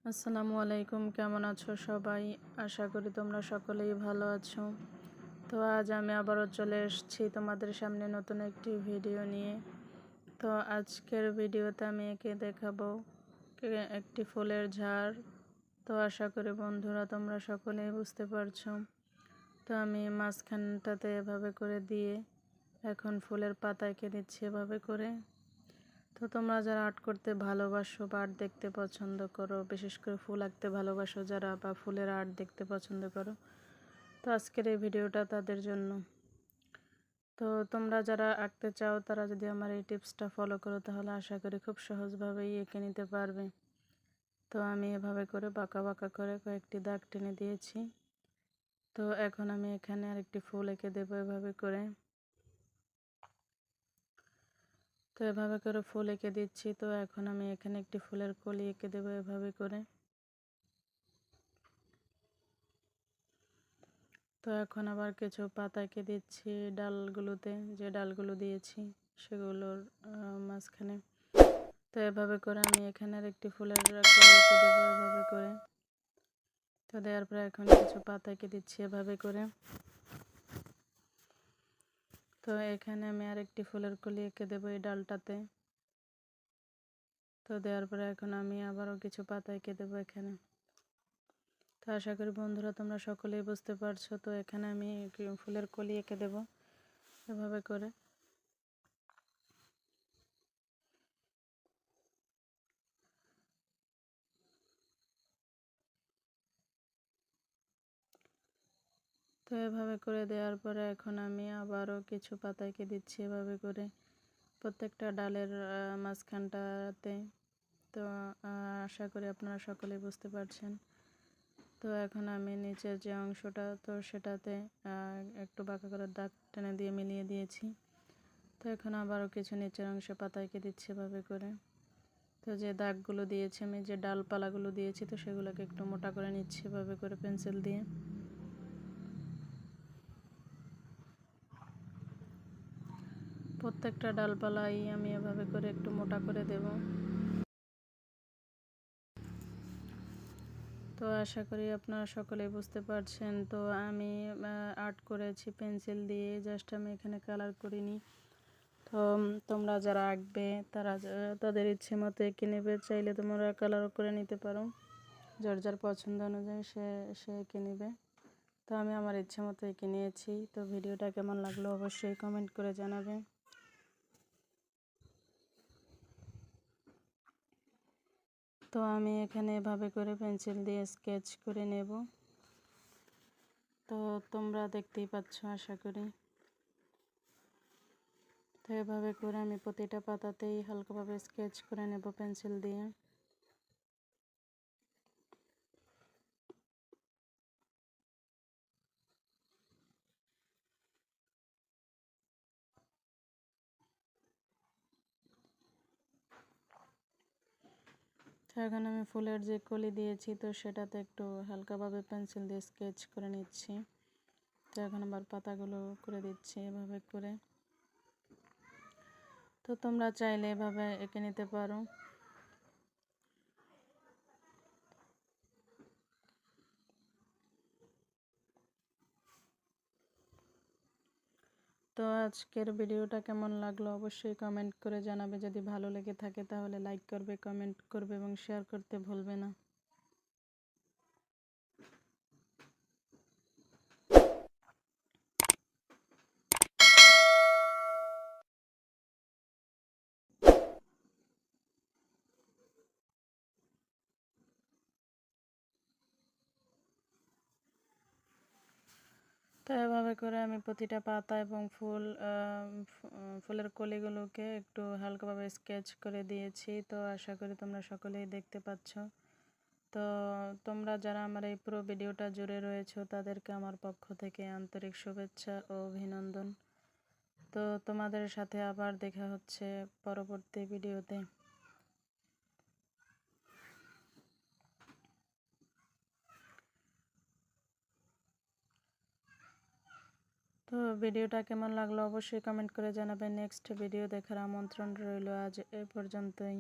আসসালামু আলাইকুম, কেমন আছো সবাই? আশা করি তোমরা সকলেই ভালো আছো। তো আজ আমি আবারও চলে এসেছি তোমাদের সামনে নতুন একটি ভিডিও নিয়ে। তো আজকের ভিডিওতে আমি এঁকে দেখাবো একটি ফুলের ঝাড়। তো আশা করি বন্ধুরা তোমরা সকলেই বুঝতে পারছো। তো আমি মাঝখানটাতে এভাবে করে দিয়ে এখন ফুলের পাতা এঁকে দিচ্ছি এভাবে করে। তো তোমরা যারা আর্ট করতে ভালোবাসো বা আর্ট দেখতে পছন্দ করো, বিশেষ করে ফুল আঁকতে ভালোবাসো যারা, বা ফুলের আর্ট দেখতে পছন্দ করো, তো আজকের এই ভিডিওটা তাদের জন্য। তো তোমরা যারা আঁকতে চাও তারা যদি আমার এই টিপসটা ফলো করো তাহলে আশা করি খুব সহজভাবেই এঁকে নিতে পারবে। তো আমি এভাবে করে বাঁকা বাঁকা করে কয়েকটি দাগ টেনে দিয়েছি। তো এখন আমি এখানে আরেকটি ফুল এঁকে দেবো এভাবে করে। তো এভাবে করে ফুল এঁকে দিচ্ছি। তো এখন আমি এখানে একটি ফুলের কলি এঁকে দেবো এভাবে করে। তো এখন আবার কিছু পাতা এঁকে দিচ্ছি ডালগুলোতে, যে ডালগুলো দিয়েছি সেগুলোর মাঝখানে। তো এভাবে করে আমি এখানে একটি ফুলের কলি এঁকে দেবো এভাবে করে। তো দেওয়ার পরে এখন কিছু পাতা এঁকে দিচ্ছি এভাবে করে। তো এখানে আমি আরেকটি ফুলের কলি এঁকে দেবো এই ডালটাতে। তো দেওয়ার পরে এখন আমি আবারও কিছু পাতা এঁকে দেবো এখানে। তো আশা করি বন্ধুরা তোমরা সকলেই বুঝতে পারছো। তো এখানে আমি ফুলের কলি এঁকে দেবো এভাবে করে। তো এভাবে করে দেওয়ার পরে এখন আমি আবারও কিছু পাতা এঁকে দিচ্ছি এভাবে করে প্রত্যেকটা ডালের মাঝখানটাতে। তো আশা করি আপনারা সকলেই বুঝতে পারছেন। তো এখন আমি নিচের যে অংশটা, তো সেটাতে একটু বাঁকা করে দাগ টেনে দিয়ে মিলিয়ে দিয়েছি। তো এখন আবারও কিছু নিচের অংশে পাতা এঁকে দিচ্ছি এভাবে করে। তো যে দাগগুলো দিয়েছি আমি, যে ডালপালাগুলো দিয়েছি, তো সেগুলোকে একটু মোটা করে নিচ্ছি এভাবে করে পেন্সিল দিয়ে। প্রত্যেকটা ডালপালাই আমি এভাবে করে একটু মোটা করে দেব। তো আশা করি আপনারা সকলেই বুঝতে পারছেন। তো আমি আর্ট করেছি পেন্সিল দিয়ে, জাস্ট আমি এখানে কালার করিনি। তো তোমরা যারা আঁকবে তারা তাদের ইচ্ছে মতো এঁকে নেবে, চাইলে তোমরা কালারও করে নিতে পারো, যার যার পছন্দ অনুযায়ী সে এঁকে নেবে। তো আমি আমার ইচ্ছে মতো এঁকে নিয়েছি। তো ভিডিওটা কেমন লাগলো অবশ্যই কমেন্ট করে জানাবে। তো আমি এখানে এভাবে করে পেন্সিল দিয়ে স্কেচ করে নেব। তো তোমরা দেখতেই পাচ্ছ আশা করি। তো এভাবে করে আমি প্রতিটা পাতাতেই হালকাভাবে স্কেচ করে নেব পেন্সিল দিয়ে। তো এখন আমি ফুলের যে কলি দিয়েছি তো সেটাতে একটু হালকাভাবে পেন্সিল দিয়ে স্কেচ করে নিচ্ছি। তো এখন আবার পাতাগুলো করে দিচ্ছি এভাবে করে। তো তোমরা চাইলে এভাবে এঁকে নিতে পারো। তো আজকের ভিডিওটা কেমন লাগলো অবশ্যই কমেন্ট করে জানাবে। যদি ভালো লেগে থাকে তাহলে লাইক করবে, কমেন্ট করবে এবং শেয়ার করতে ভুলবে না। তো এভাবে করে আমি প্রতিটা পাতা এবং ফুলের কলিগুলোকে একটু হালকাভাবে স্কেচ করে দিয়েছি। তো আশা করি তোমরা সকলেই দেখতে পাচ্ছ। তো তোমরা যারা আমার এই পুরো ভিডিওটা জুড়ে রয়েছো তাদেরকে আমার পক্ষ থেকে আন্তরিক শুভেচ্ছা ও অভিনন্দন। তো তোমাদের সাথে আবার দেখা হচ্ছে পরবর্তী ভিডিওতে। তো ভিডিওটা কেমন লাগলো অবশ্যই কমেন্ট করে জানাবেন। নেক্সট ভিডিও দেখার আমন্ত্রণ রইল। আজ এ পর্যন্তই।